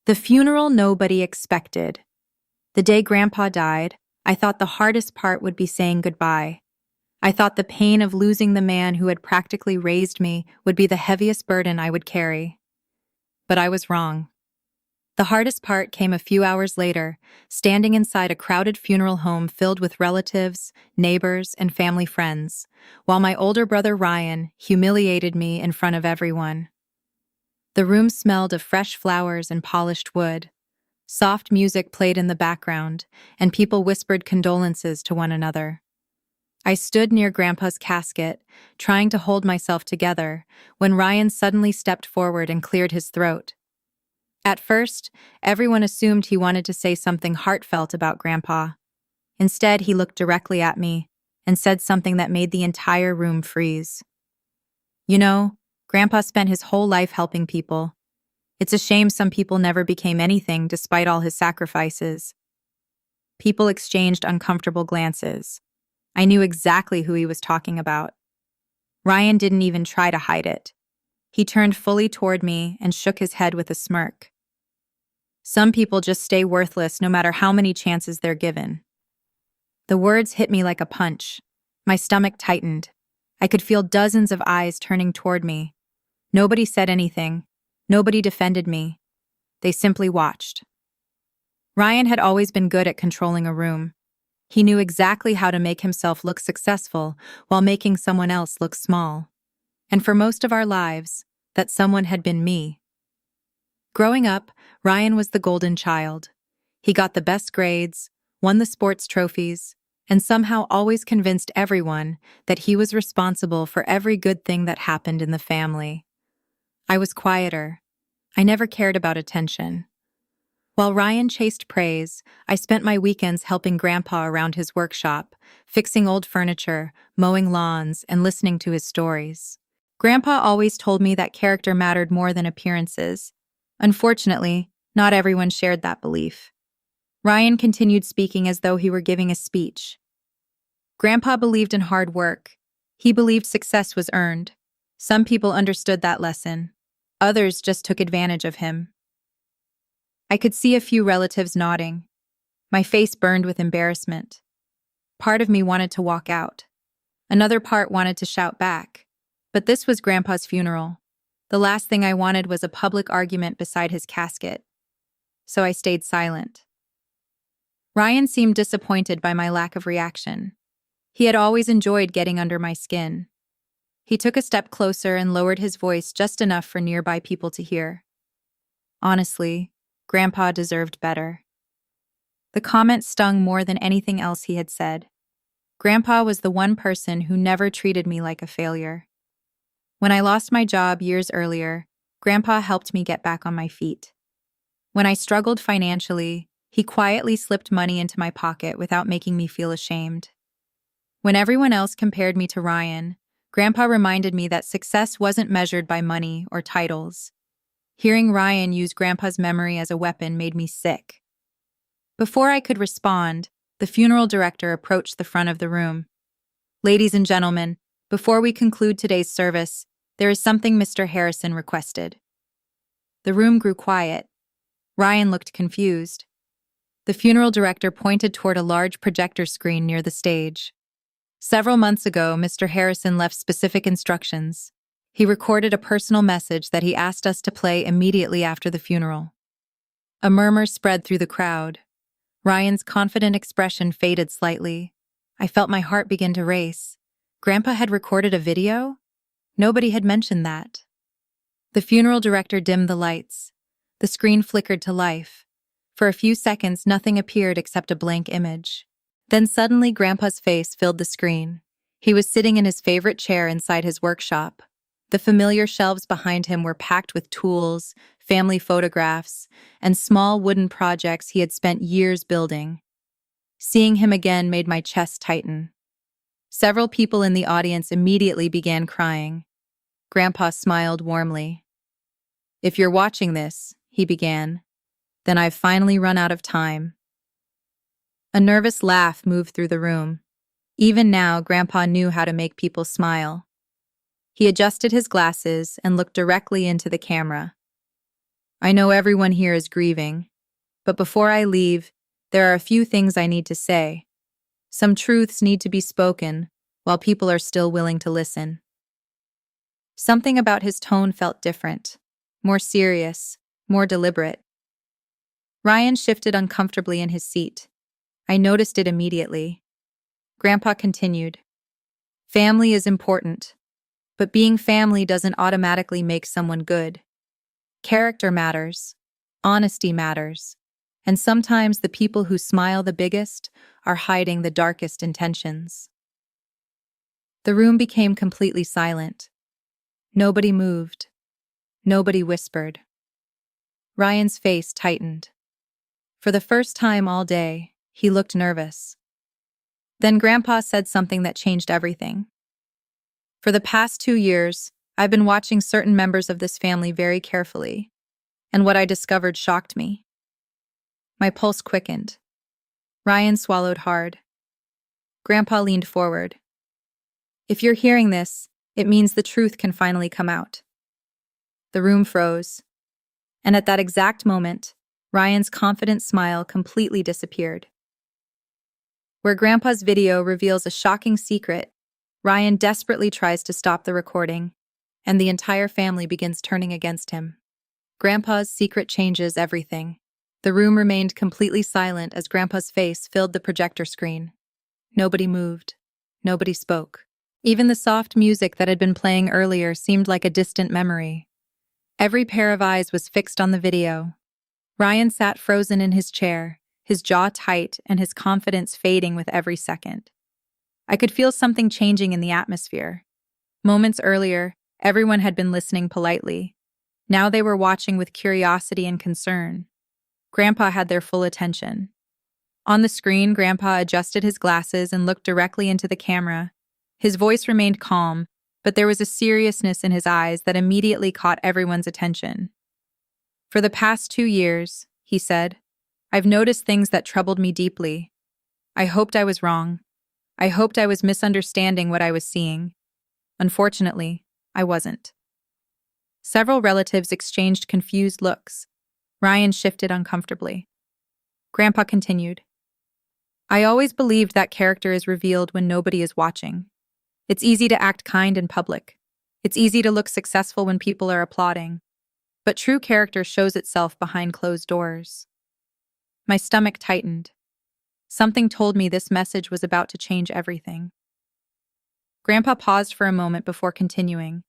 The funeral nobody expected. The day Grandpa died, I thought the hardest part would be saying goodbye. I thought the pain of losing the man who had practically raised me would be the heaviest burden I would carry. But I was wrong. The hardest part came a few hours later, standing inside a crowded funeral home filled with relatives, neighbors, and family friends, while my older brother Ryan humiliated me in front of everyone. The room smelled of fresh flowers and polished wood. Soft music played in the background, and people whispered condolences to one another. I stood near Grandpa's casket, trying to hold myself together, when Ryan suddenly stepped forward and cleared his throat. At first, everyone assumed he wanted to say something heartfelt about Grandpa. Instead, he looked directly at me and said something that made the entire room freeze. "You know, Grandpa spent his whole life helping people. It's a shame some people never became anything despite all his sacrifices." People exchanged uncomfortable glances. I knew exactly who he was talking about. Ryan didn't even try to hide it. He turned fully toward me and shook his head with a smirk. "Some people just stay worthless no matter how many chances they're given." The words hit me like a punch. My stomach tightened. I could feel dozens of eyes turning toward me. Nobody said anything. Nobody defended me. They simply watched. Ryan had always been good at controlling a room. He knew exactly how to make himself look successful while making someone else look small. And for most of our lives, that someone had been me. Growing up, Ryan was the golden child. He got the best grades, won the sports trophies, and somehow always convinced everyone that he was responsible for every good thing that happened in the family. I was quieter. I never cared about attention. While Ryan chased praise, I spent my weekends helping Grandpa around his workshop, fixing old furniture, mowing lawns, and listening to his stories. Grandpa always told me that character mattered more than appearances. Unfortunately, not everyone shared that belief. Ryan continued speaking as though he were giving a speech. Grandpa believed in hard work. He believed success was earned. Some people understood that lesson. Others just took advantage of him. I could see a few relatives nodding. My face burned with embarrassment. Part of me wanted to walk out. Another part wanted to shout back. But this was Grandpa's funeral. The last thing I wanted was a public argument beside his casket. So I stayed silent. Ryan seemed disappointed by my lack of reaction. He had always enjoyed getting under my skin. He took a step closer and lowered his voice just enough for nearby people to hear. Honestly, Grandpa deserved better. The comment stung more than anything else he had said. Grandpa was the one person who never treated me like a failure. When I lost my job years earlier, Grandpa helped me get back on my feet. When I struggled financially, he quietly slipped money into my pocket without making me feel ashamed. When everyone else compared me to Ryan, Grandpa reminded me that success wasn't measured by money or titles. Hearing Ryan use Grandpa's memory as a weapon made me sick. Before I could respond, the funeral director approached the front of the room. "Ladies and gentlemen, before we conclude today's service, there is something Mr. Harrison requested." The room grew quiet. Ryan looked confused. The funeral director pointed toward a large projector screen near the stage. "Several months ago, Mr. Harrison left specific instructions. He recorded a personal message that he asked us to play immediately after the funeral." A murmur spread through the crowd. Ryan's confident expression faded slightly. I felt my heart begin to race. Grandpa had recorded a video? Nobody had mentioned that. The funeral director dimmed the lights. The screen flickered to life. For a few seconds, nothing appeared except a blank image. Then suddenly, Grandpa's face filled the screen. He was sitting in his favorite chair inside his workshop. The familiar shelves behind him were packed with tools, family photographs, and small wooden projects he had spent years building. Seeing him again made my chest tighten. Several people in the audience immediately began crying. Grandpa smiled warmly. "If you're watching this," he began, "then I've finally run out of time." A nervous laugh moved through the room. Even now, Grandpa knew how to make people smile. He adjusted his glasses and looked directly into the camera. I know everyone here is grieving, but before I leave, there are a few things I need to say. Some truths need to be spoken while people are still willing to listen. Something about his tone felt different, more serious, more deliberate. Ryan shifted uncomfortably in his seat. I noticed it immediately. Grandpa continued. Family is important, but being family doesn't automatically make someone good. Character matters. Honesty matters. And sometimes the people who smile the biggest are hiding the darkest intentions. The room became completely silent. Nobody moved. Nobody whispered. Ryan's face tightened. For the first time all day, he looked nervous. Then Grandpa said something that changed everything. For the past 2 years, I've been watching certain members of this family very carefully, and what I discovered shocked me. My pulse quickened. Ryan swallowed hard. Grandpa leaned forward. If you're hearing this, it means the truth can finally come out. The room froze, and at that exact moment, Ryan's confident smile completely disappeared. Where Grandpa's video reveals a shocking secret, Ryan desperately tries to stop the recording, and the entire family begins turning against him. Grandpa's secret changes everything. The room remained completely silent as Grandpa's face filled the projector screen. Nobody moved. Nobody spoke. Even the soft music that had been playing earlier seemed like a distant memory. Every pair of eyes was fixed on the video. Ryan sat frozen in his chair, his jaw tight and his confidence fading with every second. I could feel something changing in the atmosphere. Moments earlier, everyone had been listening politely. Now they were watching with curiosity and concern. Grandpa had their full attention. On the screen, Grandpa adjusted his glasses and looked directly into the camera. His voice remained calm, but there was a seriousness in his eyes that immediately caught everyone's attention. For the past 2 years, he said, I've noticed things that troubled me deeply. I hoped I was wrong. I hoped I was misunderstanding what I was seeing. Unfortunately, I wasn't. Several relatives exchanged confused looks. Ryan shifted uncomfortably. Grandpa continued. I always believed that character is revealed when nobody is watching. It's easy to act kind in public. It's easy to look successful when people are applauding. But true character shows itself behind closed doors. My stomach tightened. Something told me this message was about to change everything. Grandpa paused for a moment before continuing.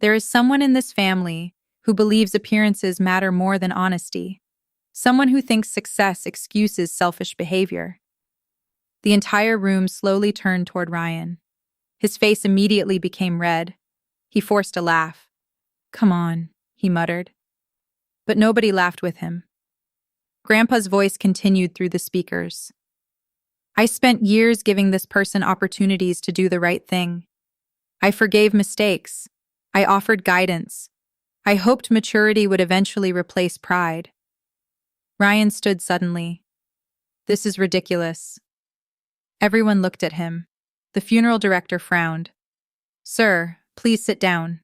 There is someone in this family who believes appearances matter more than honesty. Someone who thinks success excuses selfish behavior. The entire room slowly turned toward Ryan. His face immediately became red. He forced a laugh. Come on, he muttered. But nobody laughed with him. Grandpa's voice continued through the speakers. I spent years giving this person opportunities to do the right thing. I forgave mistakes. I offered guidance. I hoped maturity would eventually replace pride. Ryan stood suddenly. This is ridiculous. Everyone looked at him. The funeral director frowned. Sir, please sit down.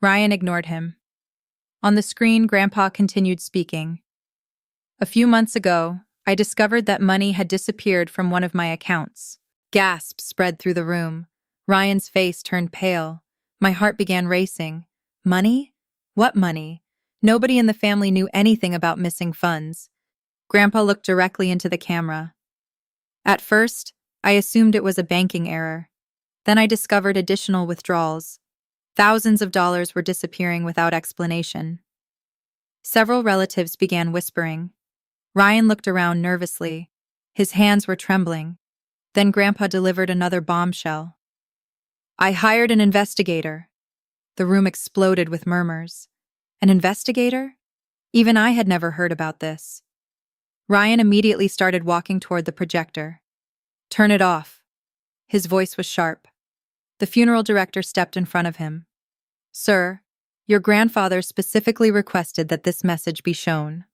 Ryan ignored him. On the screen, Grandpa continued speaking. A few months ago, I discovered that money had disappeared from one of my accounts. Gasps spread through the room. Ryan's face turned pale. My heart began racing. Money? What money? Nobody in the family knew anything about missing funds. Grandpa looked directly into the camera. At first, I assumed it was a banking error. Then I discovered additional withdrawals. Thousands of dollars were disappearing without explanation. Several relatives began whispering. Ryan looked around nervously. His hands were trembling. Then Grandpa delivered another bombshell. I hired an investigator. The room exploded with murmurs. An investigator? Even I had never heard about this. Ryan immediately started walking toward the projector. Turn it off. His voice was sharp. The funeral director stepped in front of him. Sir, your grandfather specifically requested that this message be shown.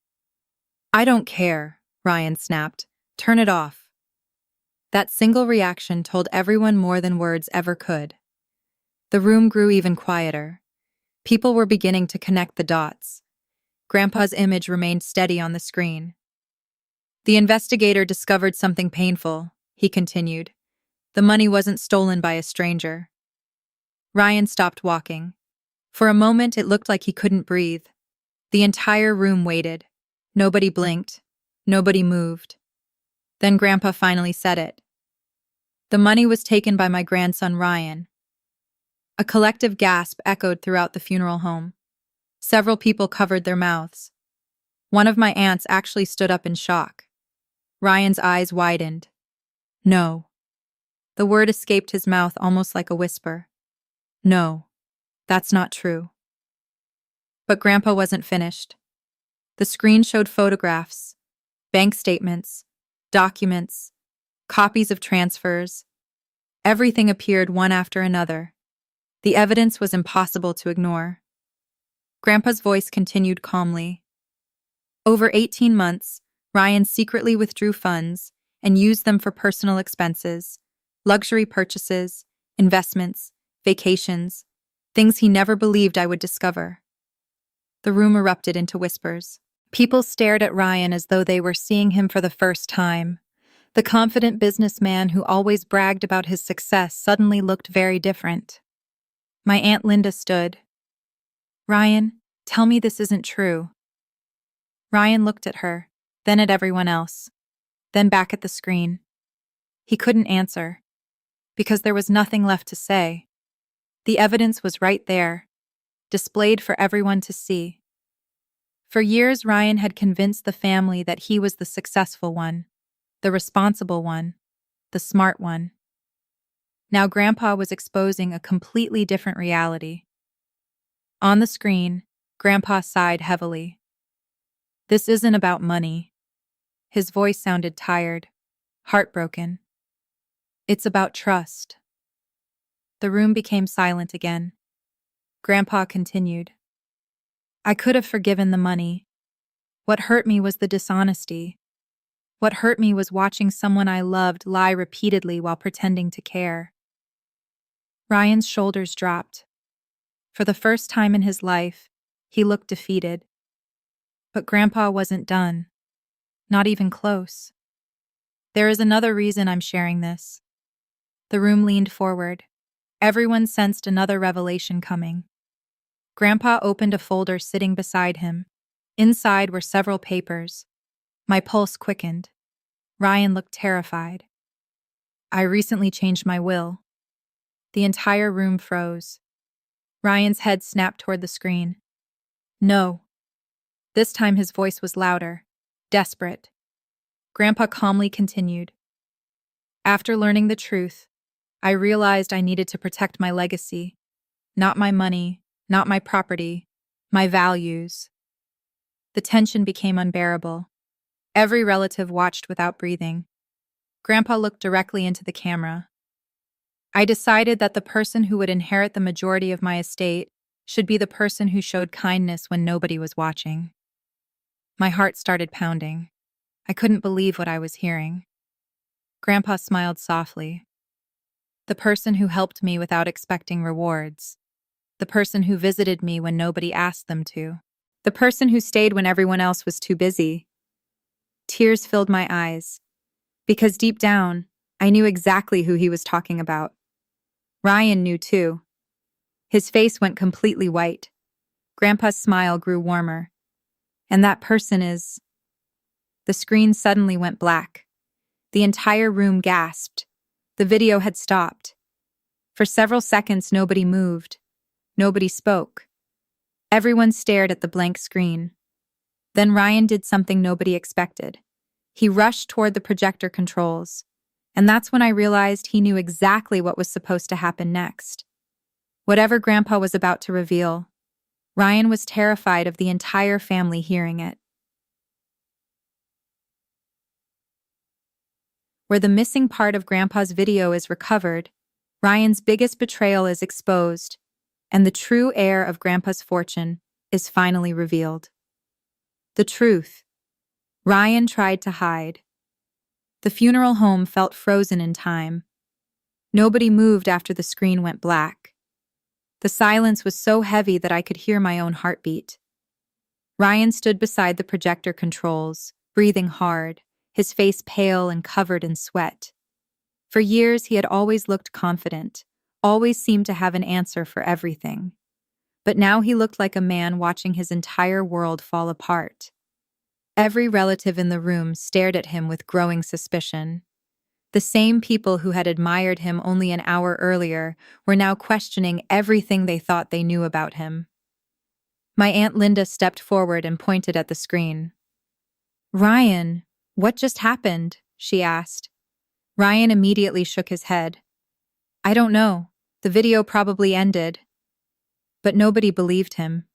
I don't care, Ryan snapped. Turn it off. That single reaction told everyone more than words ever could. The room grew even quieter. People were beginning to connect the dots. Grandpa's image remained steady on the screen. The investigator discovered something painful, he continued. The money wasn't stolen by a stranger. Ryan stopped walking. For a moment, it looked like he couldn't breathe. The entire room waited. Nobody blinked. Nobody moved. Then Grandpa finally said it. The money was taken by my grandson Ryan. A collective gasp echoed throughout the funeral home. Several people covered their mouths. One of my aunts actually stood up in shock. Ryan's eyes widened. No. The word escaped his mouth almost like a whisper. No, that's not true. But Grandpa wasn't finished. The screen showed photographs, bank statements, documents, copies of transfers. Everything appeared one after another. The evidence was impossible to ignore. Grandpa's voice continued calmly. Over 18 months, Ryan secretly withdrew funds and used them for personal expenses, luxury purchases, investments, vacations, things he never believed I would discover. The room erupted into whispers. People stared at Ryan as though they were seeing him for the first time. The confident businessman who always bragged about his success suddenly looked very different. My Aunt Linda stood. Ryan, tell me this isn't true. Ryan looked at her, then at everyone else, then back at the screen. He couldn't answer, because there was nothing left to say. The evidence was right there, displayed for everyone to see. For years, Ryan had convinced the family that he was the successful one, the responsible one, the smart one. Now Grandpa was exposing a completely different reality. On the screen, Grandpa sighed heavily. This isn't about money. His voice sounded tired, heartbroken. It's about trust. The room became silent again. Grandpa continued. I could have forgiven the money. What hurt me was the dishonesty. What hurt me was watching someone I loved lie repeatedly while pretending to care. Ryan's shoulders dropped. For the first time in his life, he looked defeated. But Grandpa wasn't done. Not even close. There is another reason I'm sharing this. The room leaned forward. Everyone sensed another revelation coming. Grandpa opened a folder sitting beside him. Inside were several papers. My pulse quickened. Ryan looked terrified. I recently changed my will. The entire room froze. Ryan's head snapped toward the screen. No. This time his voice was louder, desperate. Grandpa calmly continued. After learning the truth, I realized I needed to protect my legacy. Not my money, not my property, my values. The tension became unbearable. Every relative watched without breathing. Grandpa looked directly into the camera. I decided that the person who would inherit the majority of my estate should be the person who showed kindness when nobody was watching. My heart started pounding. I couldn't believe what I was hearing. Grandpa smiled softly. The person who helped me without expecting rewards. The person who visited me when nobody asked them to. The person who stayed when everyone else was too busy. Tears filled my eyes, because deep down, I knew exactly who he was talking about. Ryan knew too. His face went completely white. Grandpa's smile grew warmer. And that person is... The screen suddenly went black. The entire room gasped. The video had stopped. For several seconds, nobody moved. Nobody spoke. Everyone stared at the blank screen. Then Ryan did something nobody expected. He rushed toward the projector controls. And that's when I realized he knew exactly what was supposed to happen next. Whatever Grandpa was about to reveal, Ryan was terrified of the entire family hearing it. Where the missing part of Grandpa's video is recovered, Ryan's biggest betrayal is exposed, and the true heir of Grandpa's fortune is finally revealed. The truth. Ryan tried to hide. The funeral home felt frozen in time. Nobody moved after the screen went black. The silence was so heavy that I could hear my own heartbeat. Ryan stood beside the projector controls, breathing hard, his face pale and covered in sweat. For years, he had always looked confident, always seemed to have an answer for everything. But now he looked like a man watching his entire world fall apart. Every relative in the room stared at him with growing suspicion. The same people who had admired him only an hour earlier were now questioning everything they thought they knew about him. My Aunt Linda stepped forward and pointed at the screen. "Ryan, what just happened?" she asked. Ryan immediately shook his head. "I don't know. The video probably ended." But nobody believed him.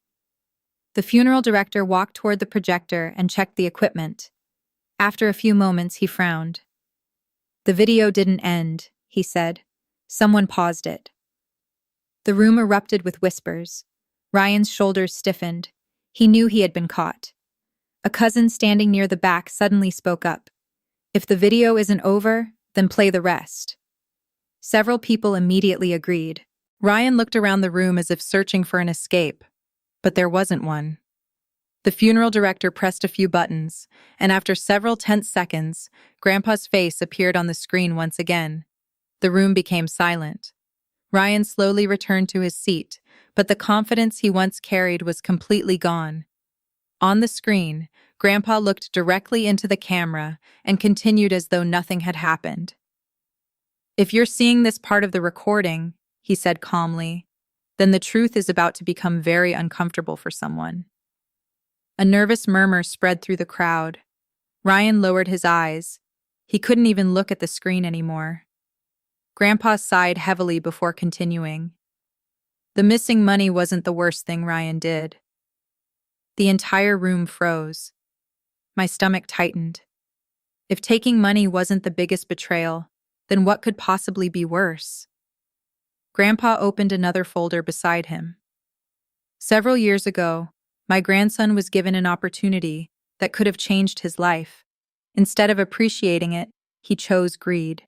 The funeral director walked toward the projector and checked the equipment. After a few moments, he frowned. "The video didn't end," he said. "Someone paused it." The room erupted with whispers. Ryan's shoulders stiffened. He knew he had been caught. A cousin standing near the back suddenly spoke up. "If the video isn't over, then play the rest." Several people immediately agreed. Ryan looked around the room as if searching for an escape, but there wasn't one. The funeral director pressed a few buttons, and after several tense seconds, Grandpa's face appeared on the screen once again. The room became silent. Ryan slowly returned to his seat, but the confidence he once carried was completely gone. On the screen, Grandpa looked directly into the camera and continued as though nothing had happened. "If you're seeing this part of the recording," he said calmly, "then the truth is about to become very uncomfortable for someone." A nervous murmur spread through the crowd. Ryan lowered his eyes. He couldn't even look at the screen anymore. Grandpa sighed heavily before continuing. "The missing money wasn't the worst thing Ryan did." The entire room froze. My stomach tightened. If taking money wasn't the biggest betrayal, then what could possibly be worse? Grandpa opened another folder beside him. "Several years ago, my grandson was given an opportunity that could have changed his life. Instead of appreciating it, he chose greed."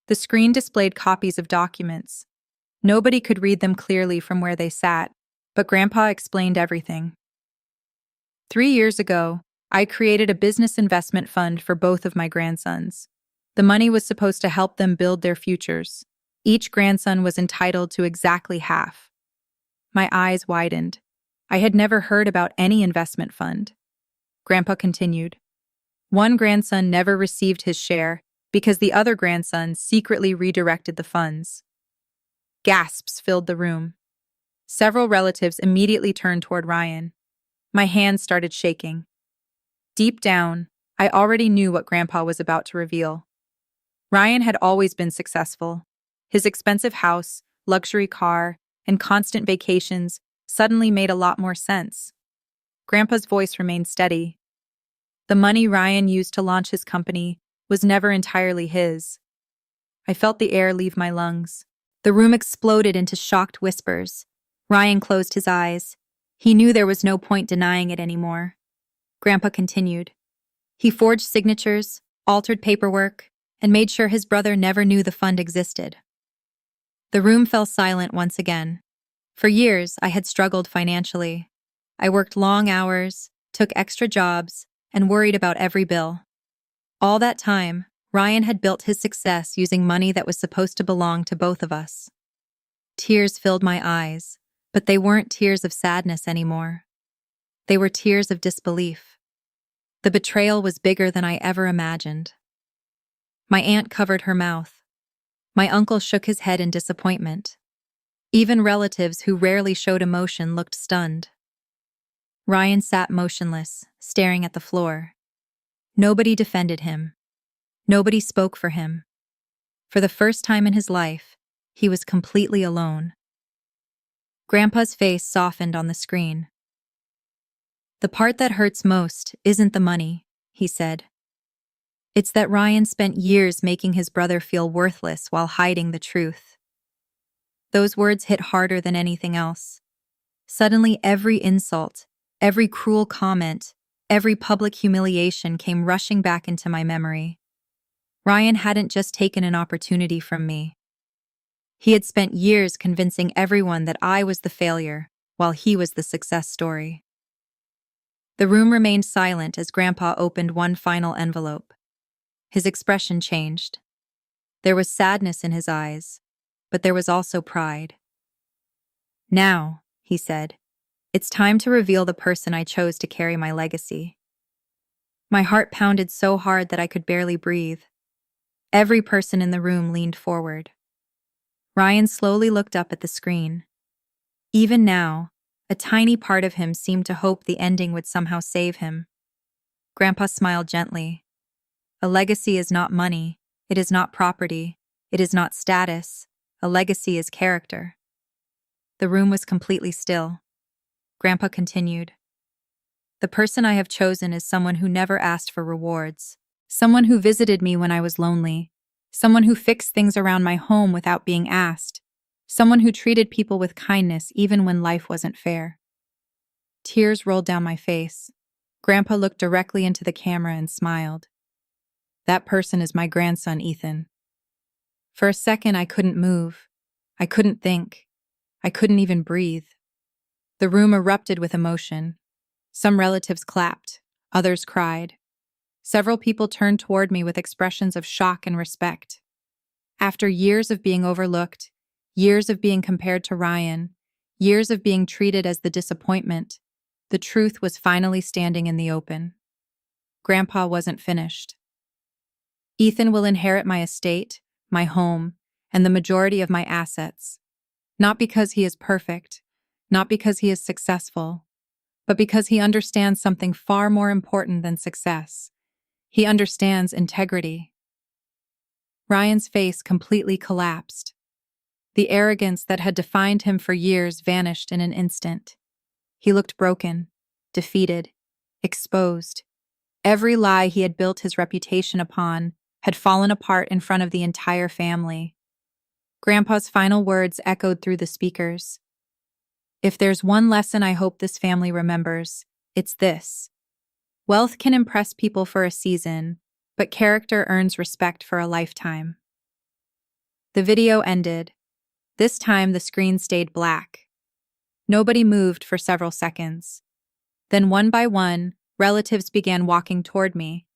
The screen displayed copies of documents. Nobody could read them clearly from where they sat, but Grandpa explained everything. 3 years ago, I created a business investment fund for both of my grandsons. The money was supposed to help them build their futures. Each grandson was entitled to exactly half. My eyes widened. I had never heard about any investment fund. Grandpa continued. One grandson never received his share because the other grandson secretly redirected the funds. Gasps filled the room. Several relatives immediately turned toward Ryan. My hands started shaking. Deep down, I already knew what Grandpa was about to reveal. Ryan had always been successful. His expensive house, luxury car, and constant vacations suddenly made a lot more sense. Grandpa's voice remained steady. The money Ryan used to launch his company was never entirely his. I felt the air leave my lungs. The room exploded into shocked whispers. Ryan closed his eyes. He knew there was no point denying it anymore. Grandpa continued. He forged signatures, altered paperwork, and made sure his brother never knew the fund existed. The room fell silent once again. For years, I had struggled financially. I worked long hours, took extra jobs, and worried about every bill. All that time, Ryan had built his success using money that was supposed to belong to both of us. Tears filled my eyes, but they weren't tears of sadness anymore. They were tears of disbelief. The betrayal was bigger than I ever imagined. My aunt covered her mouth. My uncle shook his head in disappointment. Even relatives who rarely showed emotion looked stunned. Ryan sat motionless, staring at the floor. Nobody defended him. Nobody spoke for him. For the first time in his life, he was completely alone. Grandpa's face softened on the screen. "The part that hurts most isn't the money," he said. "It's that Ryan spent years making his brother feel worthless while hiding the truth." Those words hit harder than anything else. Suddenly, every insult, every cruel comment, every public humiliation came rushing back into my memory. Ryan hadn't just taken an opportunity from me. He had spent years convincing everyone that I was the failure, while he was the success story. The room remained silent as Grandpa opened one final envelope. His expression changed. There was sadness in his eyes, but there was also pride. "Now," he said, "it's time to reveal the person I chose to carry my legacy." My heart pounded so hard that I could barely breathe. Every person in the room leaned forward. Ryan slowly looked up at the screen. Even now, a tiny part of him seemed to hope the ending would somehow save him. Grandpa smiled gently. "A legacy is not money. It is not property. It is not status. A legacy is character." The room was completely still. Grandpa continued. "The person I have chosen is someone who never asked for rewards. Someone who visited me when I was lonely. Someone who fixed things around my home without being asked. Someone who treated people with kindness even when life wasn't fair." Tears rolled down my face. Grandpa looked directly into the camera and smiled. "That person is my grandson, Ethan." For a second, I couldn't move. I couldn't think. I couldn't even breathe. The room erupted with emotion. Some relatives clapped. Others cried. Several people turned toward me with expressions of shock and respect. After years of being overlooked, years of being compared to Ryan, years of being treated as the disappointment, the truth was finally standing in the open. Grandpa wasn't finished. "Ethan will inherit my estate, my home, and the majority of my assets. Not because he is perfect, not because he is successful, but because he understands something far more important than success. He understands integrity." Ryan's face completely collapsed. The arrogance that had defined him for years vanished in an instant. He looked broken, defeated, exposed. Every lie he had built his reputation upon had fallen apart in front of the entire family. Grandpa's final words echoed through the speakers. "If there's one lesson I hope this family remembers, it's this. Wealth can impress people for a season, but character earns respect for a lifetime." The video ended. This time the screen stayed black. Nobody moved for several seconds. Then one by one, relatives began walking toward me.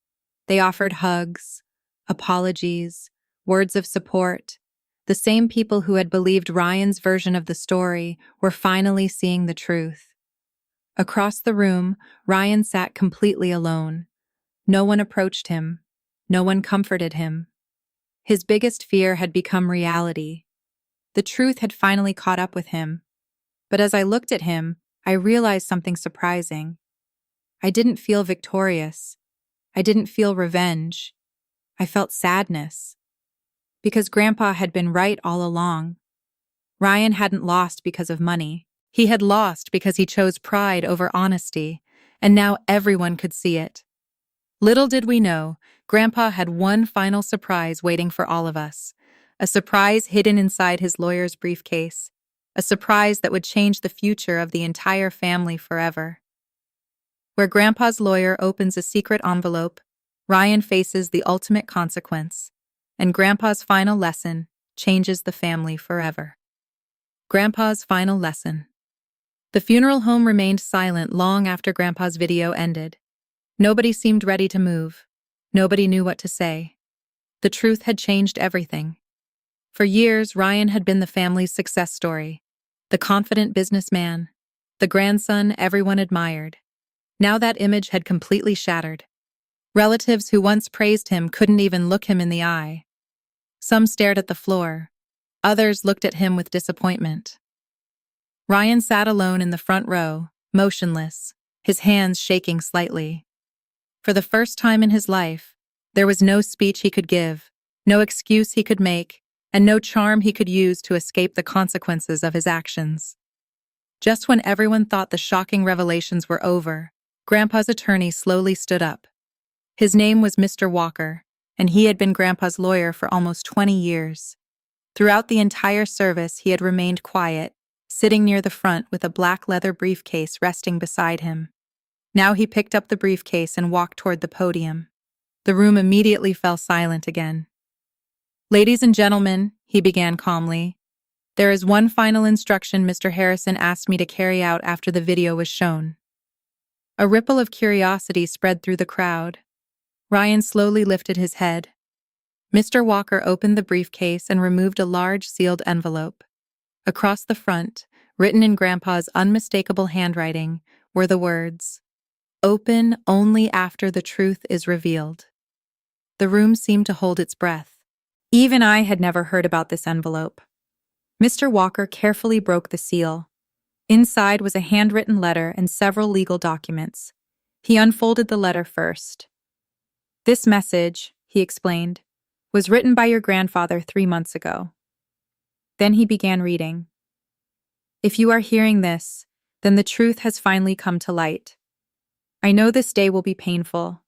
They offered hugs, apologies, words of support. The same people who had believed Ryan's version of the story were finally seeing the truth. Across the room, Ryan sat completely alone. No one approached him. No one comforted him. His biggest fear had become reality. The truth had finally caught up with him. But as I looked at him, I realized something surprising. I didn't feel victorious. I didn't feel revenge. I felt sadness. Because Grandpa had been right all along. Ryan hadn't lost because of money. He had lost because he chose pride over honesty, and now everyone could see it. Little did we know, Grandpa had one final surprise waiting for all of us. A surprise hidden inside his lawyer's briefcase. A surprise that would change the future of the entire family forever. Where Grandpa's lawyer opens a secret envelope, Ryan faces the ultimate consequence, and Grandpa's final lesson changes the family forever. Grandpa's final lesson. The funeral home remained silent long after Grandpa's video ended. Nobody seemed ready to move. Nobody knew what to say. The truth had changed everything. For years, Ryan had been the family's success story. The confident businessman. The grandson everyone admired. Now that image had completely shattered. Relatives who once praised him couldn't even look him in the eye. Some stared at the floor. Others looked at him with disappointment. Ryan sat alone in the front row, motionless, his hands shaking slightly. For the first time in his life, there was no speech he could give, no excuse he could make, and no charm he could use to escape the consequences of his actions. Just when everyone thought the shocking revelations were over, Grandpa's attorney slowly stood up. His name was Mr. Walker, and he had been Grandpa's lawyer for almost 20 years. Throughout the entire service, he had remained quiet, sitting near the front with a black leather briefcase resting beside him. Now he picked up the briefcase and walked toward the podium. The room immediately fell silent again. "Ladies and gentlemen," he began calmly, "there is one final instruction Mr. Harrison asked me to carry out after the video was shown." A ripple of curiosity spread through the crowd. Ryan slowly lifted his head. Mr. Walker opened the briefcase and removed a large sealed envelope. Across the front, written in Grandpa's unmistakable handwriting, were the words, "Open only after the truth is revealed." The room seemed to hold its breath. Even I had never heard about this envelope. Mr. Walker carefully broke the seal. Inside was a handwritten letter and several legal documents. He unfolded the letter first. "This message," he explained, "was written by your grandfather 3 months ago." Then he began reading. "If you are hearing this, then the truth has finally come to light. I know this day will be painful.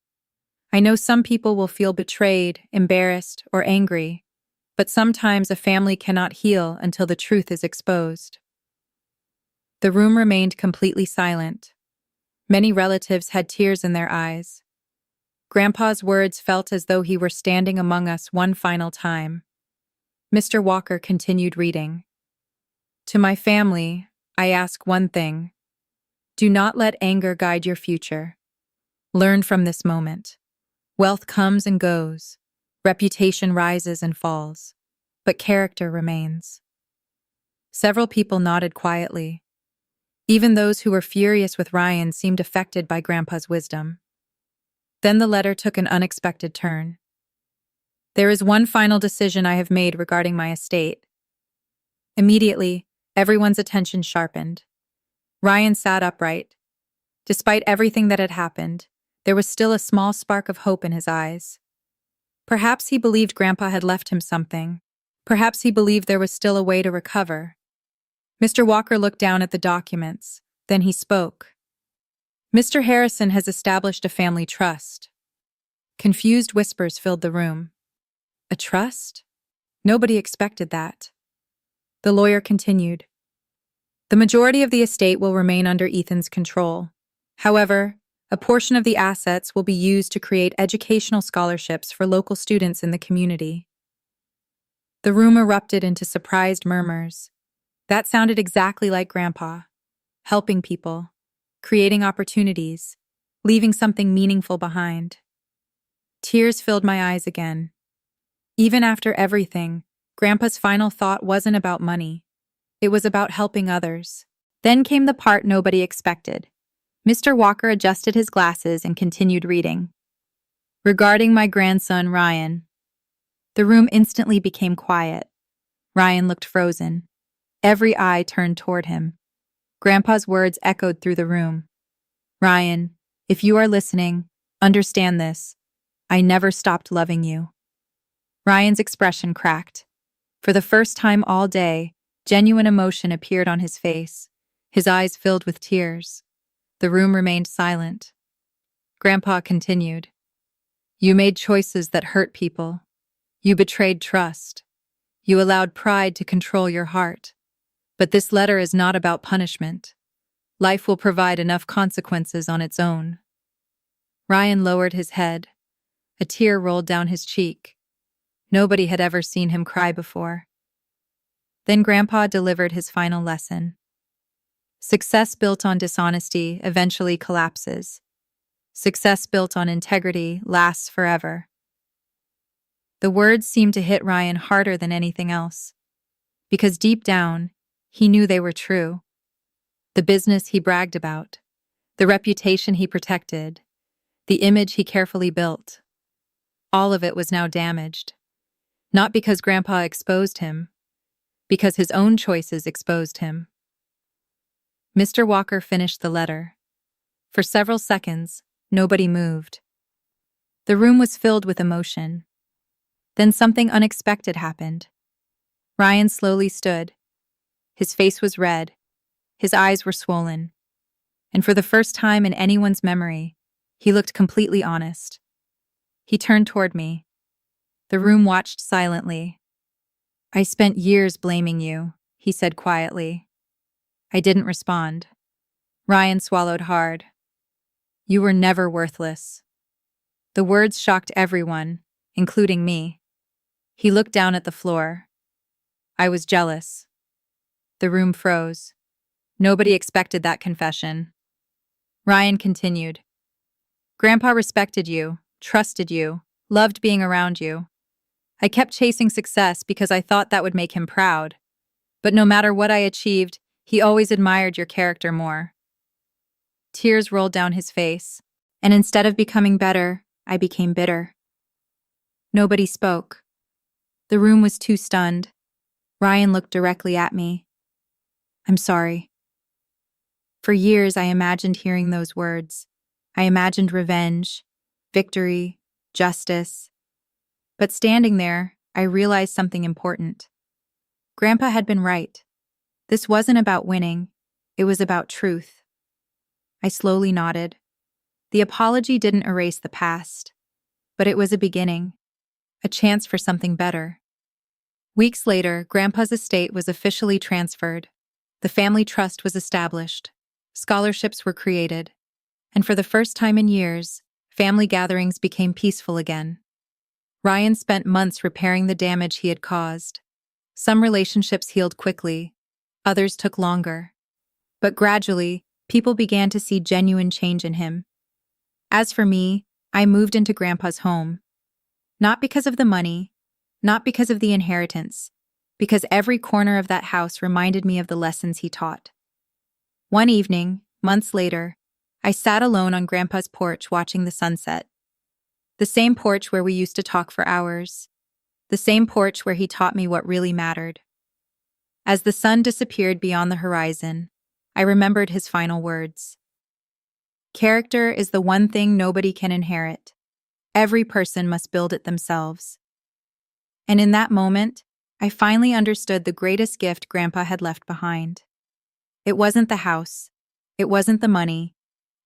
I know some people will feel betrayed, embarrassed, or angry, but sometimes a family cannot heal until the truth is exposed." The room remained completely silent. Many relatives had tears in their eyes. Grandpa's words felt as though he were standing among us one final time. Mr. Walker continued reading. "To my family, I ask one thing. Do not let anger guide your future. Learn from this moment. Wealth comes and goes. Reputation rises and falls. But character remains." Several people nodded quietly. Even those who were furious with Ryan seemed affected by Grandpa's wisdom. Then the letter took an unexpected turn. "There is one final decision I have made regarding my estate." Immediately, everyone's attention sharpened. Ryan sat upright. Despite everything that had happened, there was still a small spark of hope in his eyes. Perhaps he believed Grandpa had left him something. Perhaps he believed there was still a way to recover. Mr. Walker looked down at the documents. Then he spoke. "Mr. Harrison has established a family trust." Confused whispers filled the room. A trust? Nobody expected that. The lawyer continued. "The majority of the estate will remain under Ethan's control. However, a portion of the assets will be used to create educational scholarships for local students in the community." The room erupted into surprised murmurs. That sounded exactly like Grandpa. Helping people, creating opportunities, leaving something meaningful behind. Tears filled my eyes again. Even after everything, Grandpa's final thought wasn't about money. It was about helping others. Then came the part nobody expected. Mr. Walker adjusted his glasses and continued reading. "Regarding my grandson, Ryan." The room instantly became quiet. Ryan looked frozen. Every eye turned toward him. Grandpa's words echoed through the room. "Ryan, if you are listening, understand this. I never stopped loving you." Ryan's expression cracked. For the first time all day, genuine emotion appeared on his face. His eyes filled with tears. The room remained silent. Grandpa continued. "You made choices that hurt people. You betrayed trust. You allowed pride to control your heart. But this letter is not about punishment. Life will provide enough consequences on its own." Ryan lowered his head. A tear rolled down his cheek. Nobody had ever seen him cry before. Then Grandpa delivered his final lesson. Success built on dishonesty eventually collapses. Success built on integrity lasts forever. The words seemed to hit Ryan harder than anything else. Because deep down, he knew they were true. The business he bragged about, the reputation he protected, the image he carefully built. All of it was now damaged. Not because Grandpa exposed him, because his own choices exposed him. Mr. Walker finished the letter. For several seconds, nobody moved. The room was filled with emotion. Then something unexpected happened. Ryan slowly stood. His face was red. His eyes were swollen. And for the first time in anyone's memory, he looked completely honest. He turned toward me. The room watched silently. "I spent years blaming you," he said quietly. I didn't respond. Ryan swallowed hard. "You were never worthless." The words shocked everyone, including me. He looked down at the floor. "I was jealous." The room froze. Nobody expected that confession. Ryan continued. Grandpa respected you, trusted you, loved being around you. I kept chasing success because I thought that would make him proud. But no matter what I achieved, he always admired your character more. Tears rolled down his face, and instead of becoming better, I became bitter. Nobody spoke. The room was too stunned. Ryan looked directly at me. I'm sorry. For years, I imagined hearing those words. I imagined revenge, victory, justice. But standing there, I realized something important. Grandpa had been right. This wasn't about winning. It was about truth. I slowly nodded. The apology didn't erase the past, but it was a beginning, a chance for something better. Weeks later, Grandpa's estate was officially transferred. The family trust was established. Scholarships were created. And for the first time in years, family gatherings became peaceful again. Ryan spent months repairing the damage he had caused. Some relationships healed quickly, others took longer. But gradually, people began to see genuine change in him. As for me, I moved into Grandpa's home. Not because of the money, not because of the inheritance, because every corner of that house reminded me of the lessons he taught. One evening, months later, I sat alone on Grandpa's porch watching the sunset. The same porch where we used to talk for hours. The same porch where he taught me what really mattered. As the sun disappeared beyond the horizon, I remembered his final words. Character is the one thing nobody can inherit. Every person must build it themselves. And in that moment, I finally understood the greatest gift Grandpa had left behind. It wasn't the house. It wasn't the money.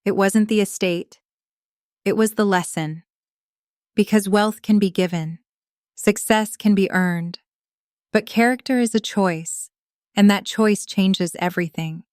It wasn't the estate. It was the lesson. Because wealth can be given. Success can be earned. But character is a choice, and that choice changes everything.